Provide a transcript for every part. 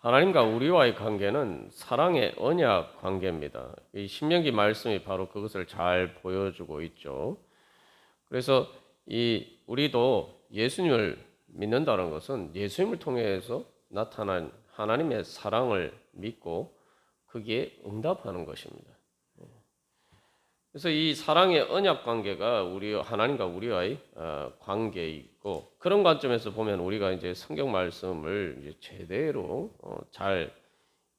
하나님과 우리와의 관계는 사랑의 언약 관계입니다. 이 신명기 말씀이 바로 그것을 잘 보여주고 있죠. 그래서 우리도 예수님을 믿는다는 것은 예수님을 통해서 나타난 하나님의 사랑을 믿고 거기에 응답하는 것입니다. 그래서 이 사랑의 언약 관계가 우리 하나님과 우리와의 관계이고, 그런 관점에서 보면 우리가 이제 성경 말씀을 이제 제대로 잘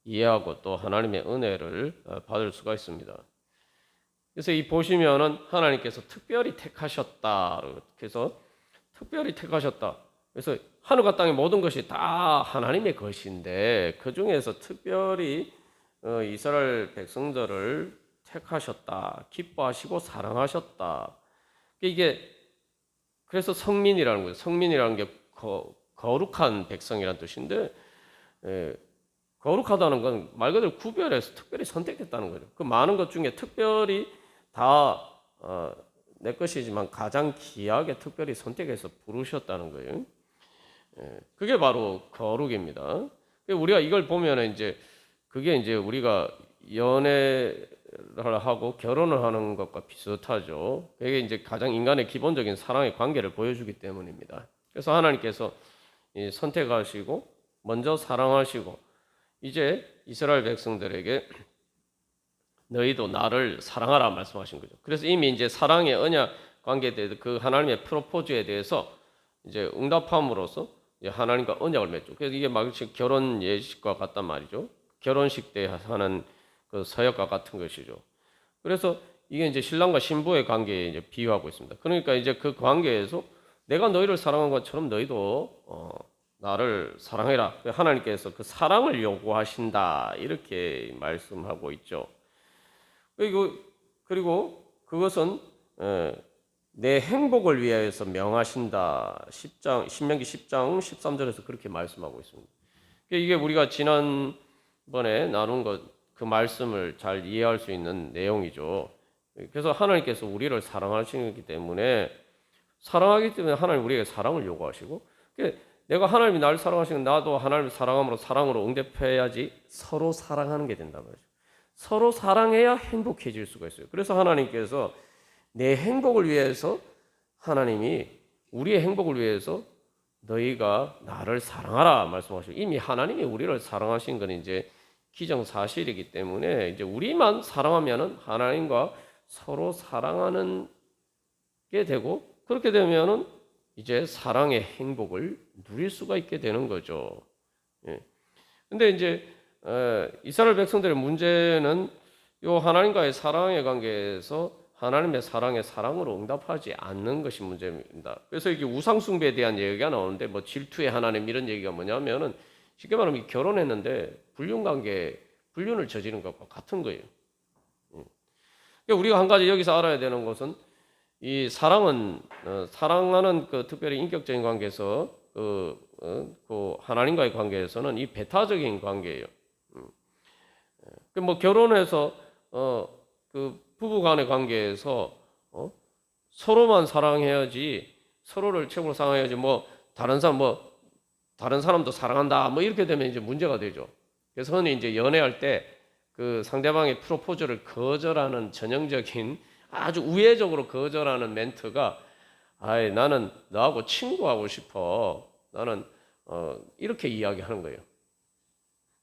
이해하고 또 하나님의 은혜를 받을 수가 있습니다. 그래서 이 보시면은 하나님께서 특별히 택하셨다. 그래서 특별히 택하셨다. 그래서 하늘과 땅의 모든 것이 다 하나님의 것인데 그 중에서 특별히 이스라엘 백성들을 택하셨다. 기뻐하시고 사랑하셨다. 이게 그래서 성민이라는 거예요. 성민이라는 게 거룩한 백성이라는 뜻인데, 거룩하다는 건 말 그대로 구별해서 특별히 선택했다는 거죠. 그 많은 것 중에 특별히 다 내 것이지만 가장 귀하게 특별히 선택해서 부르셨다는 거예요. 그게 바로 거룩입니다. 우리가 이걸 보면 이제 그게 이제 우리가 연애를 하고 결혼을 하는 것과 비슷하죠. 그게 이제 가장 인간의 기본적인 사랑의 관계를 보여주기 때문입니다. 그래서 하나님께서 선택하시고 먼저 사랑하시고 이제 이스라엘 백성들에게 너희도 나를 사랑하라 말씀하신 거죠. 그래서 이미 이제 사랑의 언약 관계에 대해서 그 하나님의 프로포즈에 대해서 이제 응답함으로써 이제 하나님과 언약을 맺죠. 그래서 이게 마치 결혼 예식과 같단 말이죠. 결혼식 때 하는 그 서약과 같은 것이죠. 그래서 이게 이제 신랑과 신부의 관계에 이제 비유하고 있습니다. 그러니까 이제 그 관계에서 내가 너희를 사랑한 것처럼 너희도 나를 사랑해라. 하나님께서 그 사랑을 요구하신다. 이렇게 말씀하고 있죠. 그리고 그것은 내 행복을 위하여서 명하신다. 신명기 10장 13절에서 그렇게 말씀하고 있습니다. 이게 우리가 지난번에 나눈 그 말씀을 잘 이해할 수 있는 내용이죠. 그래서 하나님께서 우리를 사랑하시기 때문에 하나님 우리에게 사랑을 요구하시고, 내가 하나님이 나를 사랑하시면 나도 하나님을 사랑으로 응답해야지 서로 사랑하는 게 된다는 거죠. 서로 사랑해야 행복해질 수가 있어요. 그래서 하나님께서 내 행복을 위해서 하나님이 우리의 행복을 위해서 너희가 나를 사랑하라 말씀하시고, 이미 하나님이 우리를 사랑하신 건 이제 기정사실이기 때문에 이제 우리만 사랑하면은 하나님과 서로 사랑하는 게 되고, 그렇게 되면은 이제 사랑의 행복을 누릴 수가 있게 되는 거죠. 예. 근데 이제 이스라엘 백성들의 문제는 요 하나님과의 사랑의 관계에서 하나님의 사랑으로 응답하지 않는 것이 문제입니다. 그래서 이게 우상 숭배에 대한 얘기가 나오는데 뭐 질투의 하나님 이런 얘기가 뭐냐면은 쉽게 말하면 결혼했는데 불륜을 저지른 것과 같은 거예요. 그러니까 우리가 한 가지 여기서 알아야 되는 것은 이 사랑은 사랑하는 그 특별히 인격적인 관계에서 그 하나님과의 관계에서는 이 배타적인 관계예요. 뭐 결혼해서 그 부부간의 관계에서 서로만 사랑해야지, 서로를 최고로 사랑해야지 뭐 다른 사람도 사랑한다 뭐 이렇게 되면 이제 문제가 되죠. 그래서 흔히 이제 연애할 때 그 상대방의 프로포즈를 거절하는 전형적인 아주 우회적으로 거절하는 멘트가 나는 너하고 친구하고 싶어. 나는 이렇게 이야기하는 거예요.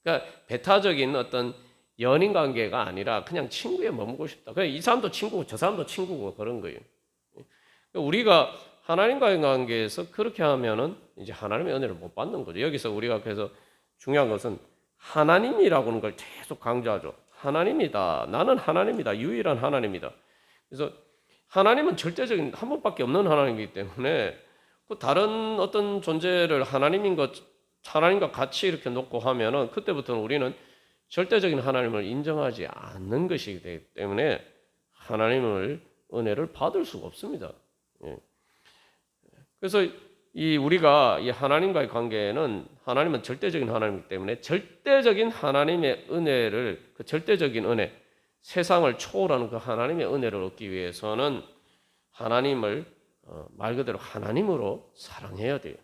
그러니까 배타적인 어떤 연인 관계가 아니라 그냥 친구에 머물고 싶다. 그냥 이 사람도 친구고 저 사람도 친구고 그런 거예요. 우리가 하나님과의 관계에서 그렇게 하면은 이제 하나님의 은혜를 못 받는 거죠. 여기서 우리가 그래서 중요한 것은 하나님이라고 하는 걸 계속 강조하죠. 하나님이다. 나는 하나님이다. 유일한 하나님이다. 그래서 하나님은 절대적인 한 번밖에 없는 하나님이기 때문에 그 다른 어떤 존재를 하나님과 같이 이렇게 놓고 하면은 그때부터는 우리는 절대적인 하나님을 인정하지 않는 것이기 때문에 하나님을 은혜를 받을 수가 없습니다. 그래서 우리가 이 하나님과의 관계는 하나님은 절대적인 하나님이기 때문에 절대적인 하나님의 은혜를, 그 절대적인 은혜, 세상을 초월하는 그 하나님의 은혜를 얻기 위해서는 하나님을 말 그대로 하나님으로 사랑해야 돼요.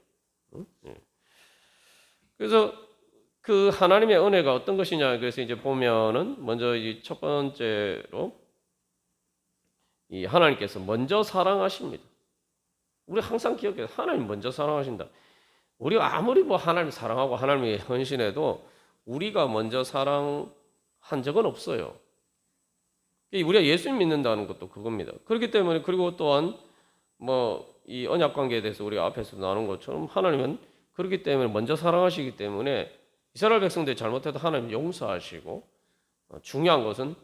그래서 그 하나님의 은혜가 어떤 것이냐. 그래서 이제 보면은 먼저 이 첫 번째로 이 하나님께서 먼저 사랑하십니다. 우리 항상 기억해요. 하나님 먼저 사랑하신다. 우리가 아무리 뭐 하나님 사랑하고 하나님이 헌신해도 우리가 먼저 사랑한 적은 없어요. 우리가 예수님 믿는다는 것도 그겁니다. 그렇기 때문에 그리고 또한 뭐 이 언약 관계에 대해서 우리가 앞에서 나눈 것처럼 하나님은 그렇기 때문에 먼저 사랑하시기 때문에 이스라엘 백성들이 잘못해도 하나님 용서하시고 중요한 것은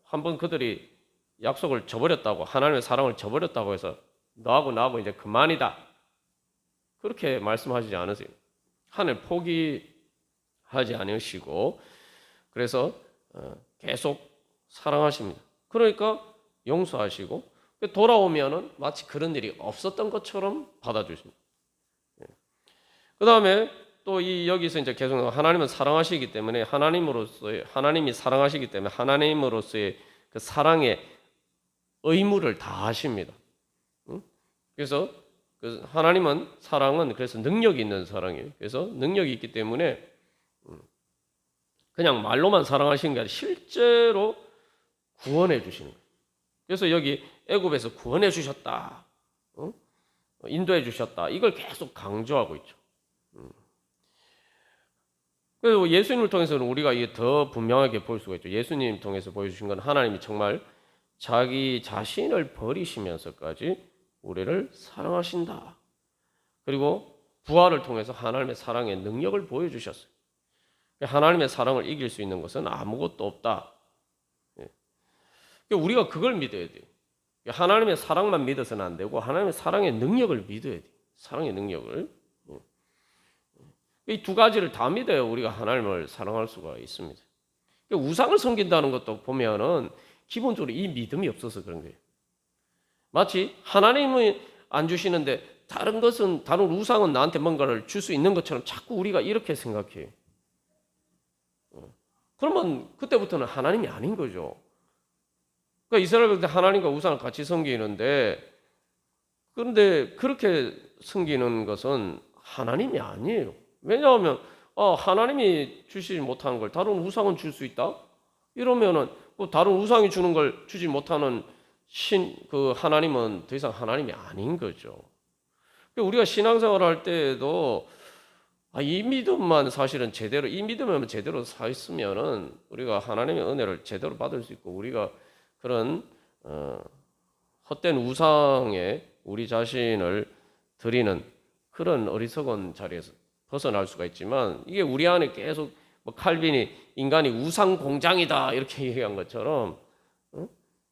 한번 그들이 약속을 저버렸다고 하나님의 사랑을 저버렸다고 해서 너하고 나하고 이제 그만이다 그렇게 말씀하시지 않으세요. 하나님 포기하지 않으시고 그래서 계속 사랑하십니다. 그러니까 용서하시고 돌아오면은 마치 그런 일이 없었던 것처럼 받아주십니다. 그 다음에 또 이 여기서 이제 계속 하나님은 사랑하시기 때문에 하나님이 사랑하시기 때문에 하나님으로서의 그 사랑의 의무를 다 하십니다. 그래서 그 하나님은 사랑은 그래서 능력이 있는 사랑이에요. 그래서 능력이 있기 때문에 그냥 말로만 사랑하시는 게 아니라 실제로 구원해 주시는 거예요. 그래서 여기 애굽에서 구원해 주셨다, 인도해 주셨다 이걸 계속 강조하고 있죠. 그리고 예수님을 통해서는 우리가 이게 더 분명하게 볼 수가 있죠. 예수님 통해서 보여주신 건 하나님이 정말 자기 자신을 버리시면서까지 우리를 사랑하신다. 그리고 부활을 통해서 하나님의 사랑의 능력을 보여주셨어요. 하나님의 사랑을 이길 수 있는 것은 아무것도 없다. 우리가 그걸 믿어야 돼요. 하나님의 사랑만 믿어서는 안 되고 하나님의 사랑의 능력을 믿어야 돼요. 사랑의 능력을. 이 두 가지를 다 믿어야 우리가 하나님을 사랑할 수가 있습니다. 우상을 섬긴다는 것도 보면은 기본적으로 이 믿음이 없어서 그런 거예요. 마치 하나님이 안 주시는데 다른 우상은 나한테 뭔가를 줄 수 있는 것처럼 자꾸 우리가 이렇게 생각해요. 그러면 그때부터는 하나님이 아닌 거죠. 그러니까 이스라엘들 하나님과 우상을 같이 섬기는데 그런데 그렇게 섬기는 것은 하나님이 아니에요. 왜냐하면 하나님이 주시지 못하는 걸 다른 우상은 줄 수 있다? 이러면은 다른 우상이 주는 걸 주지 못하는 그 하나님은 더 이상 하나님이 아닌 거죠. 우리가 신앙생활 할 때에도 이 믿음만 사실은 이 믿음만 제대로 사 있으면은 우리가 하나님의 은혜를 제대로 받을 수 있고 우리가 그런 헛된 우상에 우리 자신을 드리는 그런 어리석은 자리에서 벗어날 수가 있지만 이게 우리 안에 계속 칼빈이 인간이 우상 공장이다 이렇게 얘기한 것처럼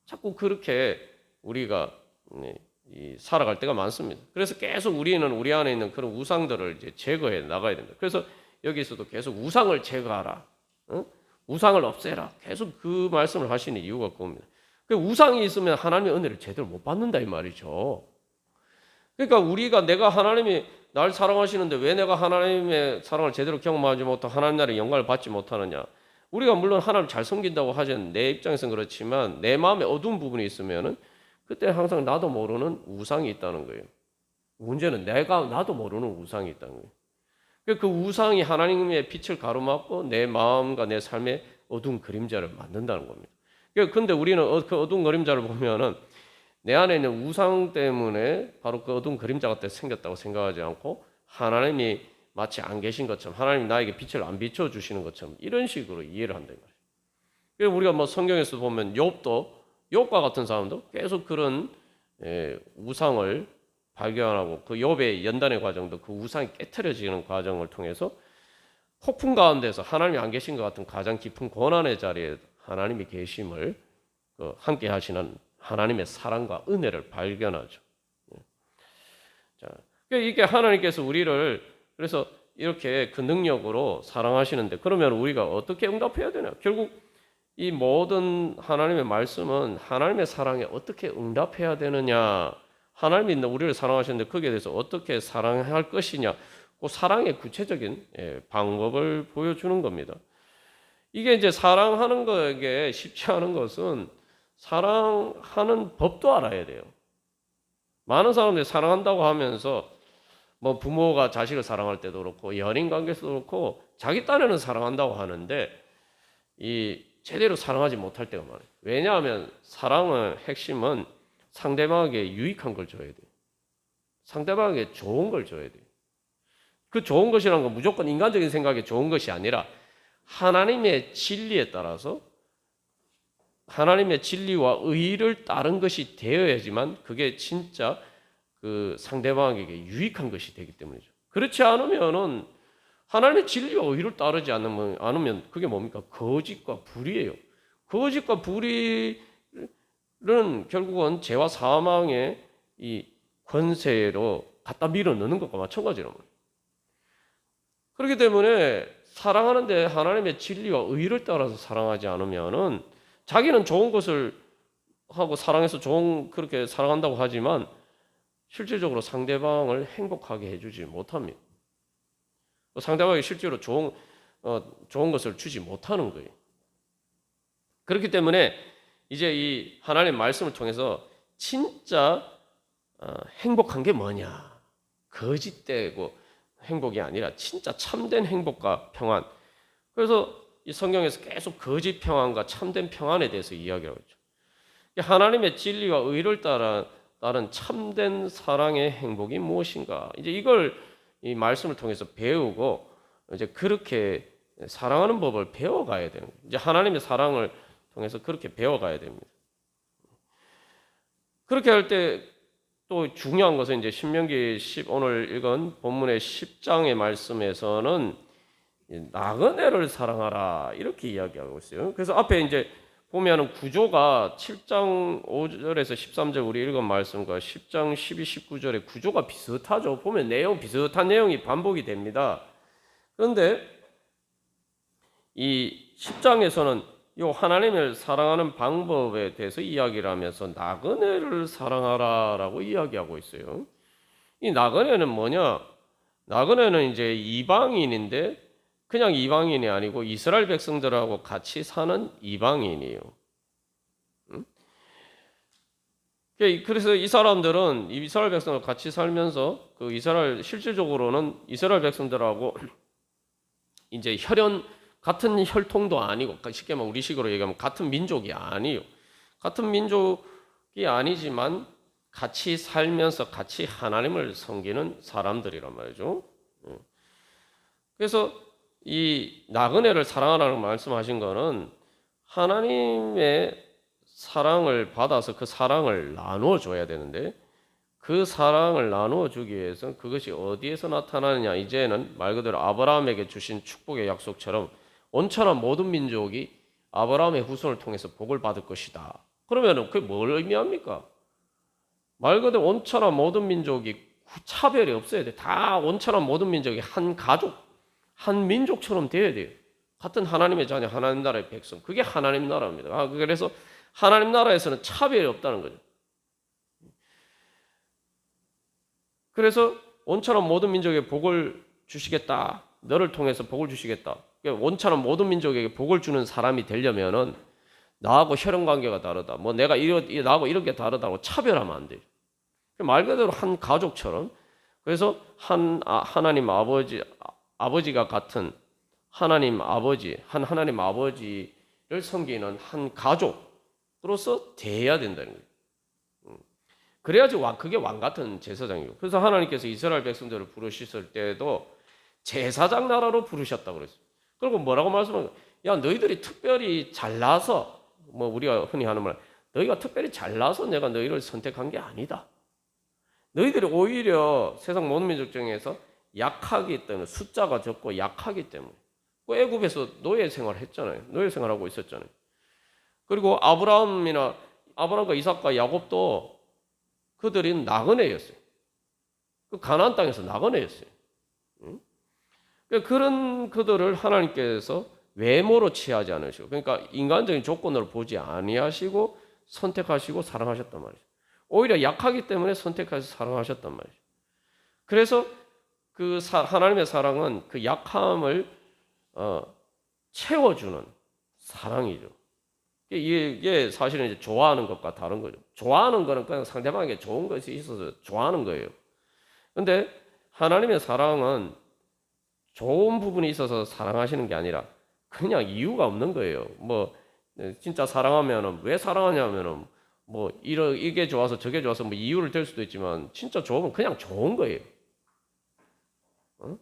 자꾸 그렇게 우리가 살아갈 때가 많습니다. 그래서 계속 우리는 우리 안에 있는 그런 우상들을 이제 제거해 나가야 됩니다. 그래서 여기서도 계속 우상을 제거하라, 우상을 없애라 계속 그 말씀을 하시는 이유가 그겁니다. 우상이 있으면 하나님의 은혜를 제대로 못 받는다 이 말이죠. 그러니까 내가 하나님이 날 사랑하시는데 왜 내가 하나님의 사랑을 제대로 경험하지 못하고 하나님 나라의 영광을 받지 못하느냐. 우리가 물론 하나님을 잘 섬긴다고 하지만 내 입장에서는 그렇지만 내 마음에 어두운 부분이 있으면은 그때 항상 나도 모르는 우상이 있다는 거예요. 문제는 나도 모르는 우상이 있다는 거예요. 그 우상이 하나님의 빛을 가로막고 내 마음과 내 삶의 어두운 그림자를 만든다는 겁니다. 그런데 우리는 그 어두운 그림자를 보면은 내 안에 있는 우상 때문에 바로 그 어두운 그림자가 생겼다고 생각하지 않고 하나님이 마치 안 계신 것처럼 하나님이 나에게 빛을 안 비춰주시는 것처럼 이런 식으로 이해를 한다는 거예요. 그래서 우리가 성경에서 보면 욥과 같은 사람도 계속 그런 우상을 발견하고 그 욥의 연단의 과정도 그 우상이 깨트려지는 과정을 통해서 폭풍 가운데서 하나님이 안 계신 것 같은 가장 깊은 고난의 자리에 하나님이 계심을 함께 하시는 하나님의 사랑과 은혜를 발견하죠. 자, 이게 하나님께서 우리를 그래서 이렇게 그 능력으로 사랑하시는데 그러면 우리가 어떻게 응답해야 되냐? 결국 이 모든 하나님의 말씀은 하나님의 사랑에 어떻게 응답해야 되느냐? 하나님이 우리를 사랑하시는데 거기에 대해서 어떻게 사랑할 것이냐? 그 사랑의 구체적인 방법을 보여주는 겁니다. 이게 이제 사랑하는 거에 쉽지 않은 것은 사랑하는 법도 알아야 돼요. 많은 사람들이 사랑한다고 하면서 뭐 부모가 자식을 사랑할 때도 그렇고 연인 관계에서도 그렇고 자기 딴에는 사랑한다고 하는데 이 제대로 사랑하지 못할 때가 많아요. 왜냐하면 사랑의 핵심은 상대방에게 유익한 걸 줘야 돼요. 상대방에게 좋은 걸 줘야 돼요. 그 좋은 것이라는 건 무조건 인간적인 생각에 좋은 것이 아니라 하나님의 진리에 따라서 하나님의 진리와 의를 따른 것이 되어야지만 그게 진짜 그 상대방에게 유익한 것이 되기 때문이죠. 그렇지 않으면은 하나님의 진리와 의를 따르지 않으면 그게 뭡니까? 거짓과 불의예요. 거짓과 불의는 결국은 죄와 사망의 이 권세로 갖다 밀어넣는 것과 마찬가지란 말이에요. 그렇기 때문에 사랑하는데 하나님의 진리와 의를 따라서 사랑하지 않으면은 자기는 좋은 것을 하고 사랑해서 그렇게 사랑한다고 하지만 실질적으로 상대방을 행복하게 해주지 못합니다. 상대방이 실제로 좋은 것을 주지 못하는 거예요. 그렇기 때문에 이제 이 하나님의 말씀을 통해서 진짜 행복한 게 뭐냐? 거짓되고 행복이 아니라 진짜 참된 행복과 평안. 그래서 이 성경에서 계속 거짓 평안과 참된 평안에 대해서 이야기하고 있죠. 하나님의 진리와 의를 따른 참된 사랑의 행복이 무엇인가? 이제 이걸 이 말씀을 통해서 배우고 이제 그렇게 사랑하는 법을 배워가야 되는 거예요. 이제 하나님의 사랑을 통해서 그렇게 배워가야 됩니다. 그렇게 할 때 또 중요한 것은 이제 신명기 오늘 읽은 본문의 10장의 말씀에서는 나그네를 사랑하라 이렇게 이야기하고 있어요. 그래서 앞에 이제 보면은 구조가 7장 5절에서 13절 우리 읽은 말씀과 10장 12, 19절의 구조가 비슷하죠. 보면 비슷한 내용이 반복이 됩니다. 그런데 이 10장에서는 이 하나님을 사랑하는 방법에 대해서 이야기를 하면서 나그네를 사랑하라라고 이야기하고 있어요. 이 나그네는 뭐냐? 나그네는 이제 이방인인데 그냥 이방인이 아니고 이스라엘 백성들하고 같이 사는 이방인이에요. 그래서 이 사람들은 이스라엘 백성과 같이 살면서 실질적으로는 이스라엘 백성들하고 이제 같은 혈통도 아니고 쉽게 말하면 우리식으로 얘기하면 같은 민족이 아니에요. 같은 민족이 아니지만 같이 살면서 같이 하나님을 섬기는 사람들이란 말이죠. 그래서 이 나그네를 사랑하라는 말씀하신 거는 하나님의 사랑을 받아서 그 사랑을 나누어 줘야 되는데 그 사랑을 나누어 주기 위해서는 그것이 어디에서 나타나느냐? 이제는 말 그대로 아브라함에게 주신 축복의 약속처럼 온천한 모든 민족이 아브라함의 후손을 통해서 복을 받을 것이다. 그러면 그게 뭘 의미합니까? 말 그대로 온천한 모든 민족이 차별이 없어야 돼. 다 온천한 모든 민족이 한 가족, 한 민족처럼 돼야 돼요. 같은 하나님의 자녀, 하나님 나라의 백성. 그게 하나님 나라입니다. 그래서 하나님 나라에서는 차별이 없다는 거죠. 그래서 온천한 모든 민족에게 복을 주시겠다. 너를 통해서 복을 주시겠다. 온천한 모든 민족에게 복을 주는 사람이 되려면은 나하고 혈연 관계가 다르다. 뭐 나하고 이런 게 다르다고 차별하면 안 돼요. 말 그대로 한 가족처럼. 그래서 하나님 아버지가 같은 하나님 아버지를 섬기는 한 가족으로서 대해야 된다는 거예요. 그래야지 그게 왕 같은 제사장이고. 그래서 하나님께서 이스라엘 백성들을 부르셨을 때도 제사장 나라로 부르셨다고 그랬어요. 그리고 뭐라고 말씀하냐? 야, 너희들이 특별히 잘나서 뭐 우리가 흔히 하는 말, 너희가 특별히 잘나서 내가 너희를 선택한 게 아니다. 너희들이 오히려 세상 모든 민족 중에서 약하기 때문에 숫자가 적고 약하기 때문에 애굽에서 노예 생활했잖아요. 노예 생활하고 있었잖아요. 그리고 아브라함과 이삭과 야곱도 그들이 나그네였어요. 그 가나안 땅에서 나그네였어요. 그런 그들을 하나님께서 외모로 취하지 않으시고, 그러니까 인간적인 조건으로 보지 아니하시고 선택하시고 사랑하셨단 말이죠. 오히려 약하기 때문에 선택해서 사랑하셨단 말이죠. 그래서 하나님의 사랑은 그 약함을 채워주는 사랑이죠. 이게 사실은 이제 좋아하는 것과 다른 거죠. 좋아하는 거는 그냥 상대방에게 좋은 것이 있어서 좋아하는 거예요. 근데 하나님의 사랑은 좋은 부분이 있어서 사랑하시는 게 아니라 그냥 이유가 없는 거예요. 뭐 진짜 사랑하면은 왜 사랑하냐면은 뭐 이게 좋아서 저게 좋아서 뭐 이유를 댈 수도 있지만 진짜 좋으면 그냥 좋은 거예요. 어?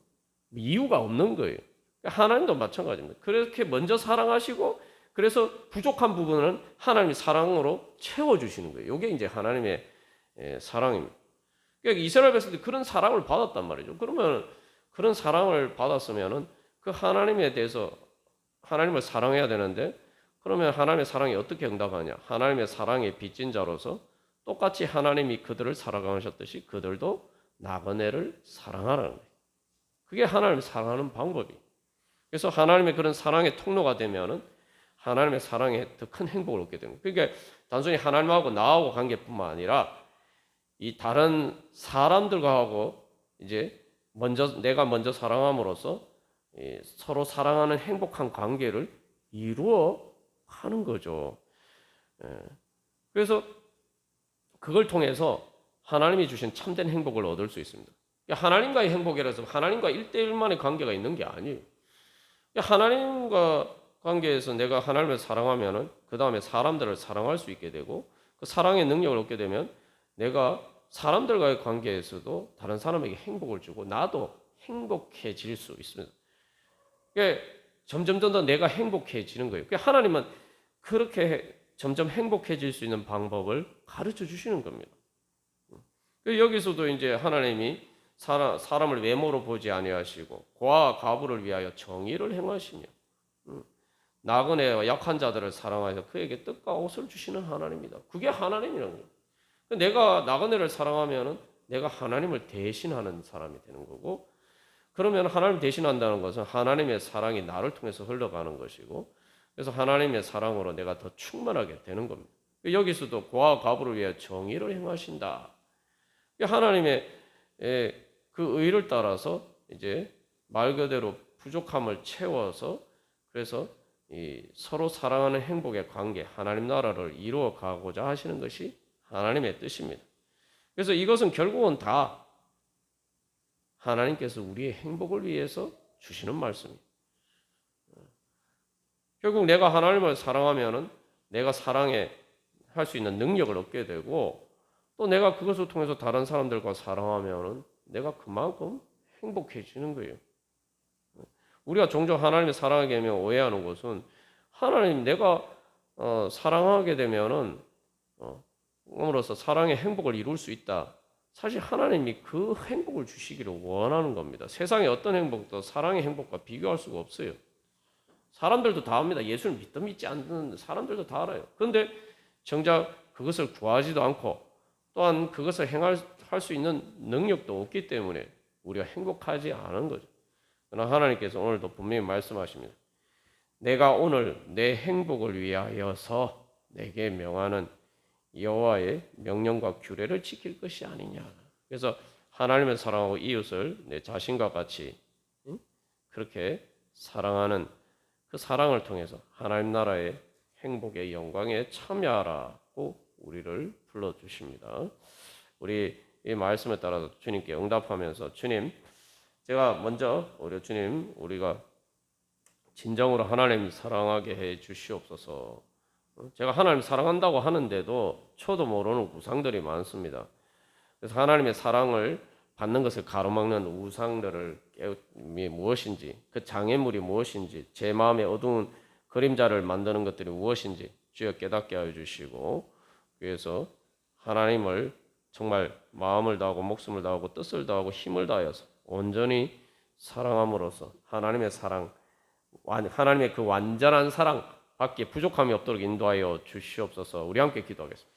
이유가 없는 거예요. 하나님도 마찬가지입니다. 그렇게 먼저 사랑하시고 그래서 부족한 부분은 하나님이 사랑으로 채워주시는 거예요. 이게 이제 하나님의 사랑입니다. 그러니까 이스라엘 백성들이 그런 사랑을 받았단 말이죠. 그러면 그런 사랑을 받았으면은 그 하나님에 대해서 하나님을 사랑해야 되는데 그러면 하나님의 사랑이 어떻게 응답하냐? 하나님의 사랑의 빚진 자로서 똑같이 하나님이 그들을 사랑하셨듯이 그들도 나그네를 사랑하라는 거예요. 그게 하나님을 사랑하는 방법이에요. 그래서 하나님의 그런 사랑의 통로가 되면은 하나님의 사랑에 더 큰 행복을 얻게 되는 거예요. 그러니까 단순히 하나님하고 나하고 관계뿐만 아니라 이 다른 사람들과 하고 이제 내가 먼저 사랑함으로써 서로 사랑하는 행복한 관계를 이루어 하는 거죠. 그래서 그걸 통해서 하나님이 주신 참된 행복을 얻을 수 있습니다. 하나님과의 행복이라서 하나님과 1대1만의 관계가 있는 게 아니에요. 하나님과 관계에서 내가 하나님을 사랑하면은 그 다음에 사람들을 사랑할 수 있게 되고 그 사랑의 능력을 얻게 되면 내가 사람들과의 관계에서도 다른 사람에게 행복을 주고 나도 행복해질 수 있습니다. 그러니까 점점 더 내가 행복해지는 거예요. 그러니까 하나님은 그렇게 점점 행복해질 수 있는 방법을 가르쳐 주시는 겁니다. 여기서도 이제 하나님이 사람을 외모로 보지 아니하시고 고아와 과부를 위하여 정의를 행하시며 나그네와 약한 자들을 사랑하여 그에게 떡과 옷을 주시는 하나님이다. 그게 하나님이라는 거예요. 내가 나그네를 사랑하면은 내가 하나님을 대신하는 사람이 되는 거고, 그러면 하나님 대신한다는 것은 하나님의 사랑이 나를 통해서 흘러가는 것이고, 그래서 하나님의 사랑으로 내가 더 충만하게 되는 겁니다. 여기서도 고아와 과부를 위해 정의를 행하신다. 하나님의 그 의를 따라서 이제 말 그대로 부족함을 채워서 그래서 서로 사랑하는 행복의 관계, 하나님 나라를 이루어 가고자 하시는 것이 하나님의 뜻입니다. 그래서 이것은 결국은 다 하나님께서 우리의 행복을 위해서 주시는 말씀입니다. 결국 내가 하나님을 사랑하면은 내가 사랑해 할 수 있는 능력을 얻게 되고 또 내가 그것을 통해서 다른 사람들과 사랑하면은 내가 그만큼 행복해지는 거예요. 우리가 종종 하나님을 사랑하게 되면 오해하는 것은 하나님 내가 사랑하게 되면은 음으로써 사랑의 행복을 이룰 수 있다. 사실 하나님이 그 행복을 주시기를 원하는 겁니다. 세상의 어떤 행복도 사랑의 행복과 비교할 수가 없어요. 사람들도 다 압니다. 예수를 믿든 믿지 않는 사람들도 다 알아요. 그런데 정작 그것을 구하지도 않고 또한 그것을 행할 수 있는 능력도 없기 때문에 우리가 행복하지 않은 거죠. 그러나 하나님께서 오늘도 분명히 말씀하십니다. 내가 오늘 내 행복을 위하여서 내게 명하는 여호와의 명령과 규례를 지킬 것이 아니냐. 그래서 하나님을 사랑하고 이웃을 내 자신과 같이 그렇게 사랑하는 그 사랑을 통해서 하나님 나라의 행복의 영광에 참여하라고 우리를 불러주십니다. 우리 이 말씀에 따라서 주님께 응답하면서 주님, 제가 먼저 우리가 진정으로 하나님 사랑하게 해 주시옵소서. 제가 하나님 사랑한다고 하는데도 저도 모르는 우상들이 많습니다. 그래서 하나님의 사랑을 받는 것을 가로막는 우상들을 무엇인지, 그 장애물이 무엇인지, 제 마음의 어두운 그림자를 만드는 것들이 무엇인지 주여 깨닫게 하여 주시고, 그래서 하나님을 정말 마음을 다하고 목숨을 다하고 뜻을 다하고 힘을 다하여서 온전히 사랑함으로써 하나님의 사랑, 하나님의 그 완전한 사랑 밖에 부족함이 없도록 인도하여 주시옵소서. 우리 함께 기도하겠습니다.